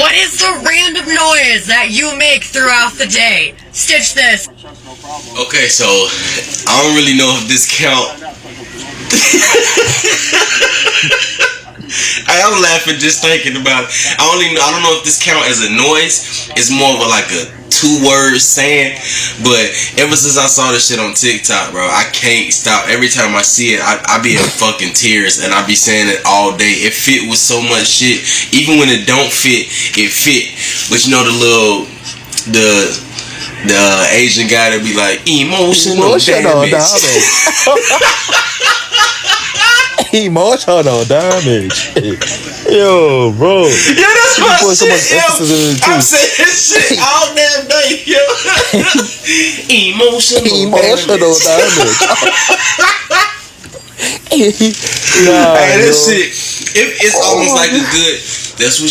What is the random noise that you make throughout the day? Stitch this. Okay, so I don't really know if this count. I'm laughing just thinking about it. I don't know if this count as a noise. It's more of like a 2-word saying. But ever since I saw this shit on TikTok, bro, I can't stop. Every time I see it, I be in fucking tears, and I be saying it all day. It fit with so much shit. Even when it don't fit, it fit. But you know the Asian guy that be like emotional damage. Emotional damage. Yo, bro. Yeah, that's what put so much shit, emphasis in it too. I'm saying this shit all damn day, yo. Emotional damage. Hey, this shit, it's almost like a good. That's what.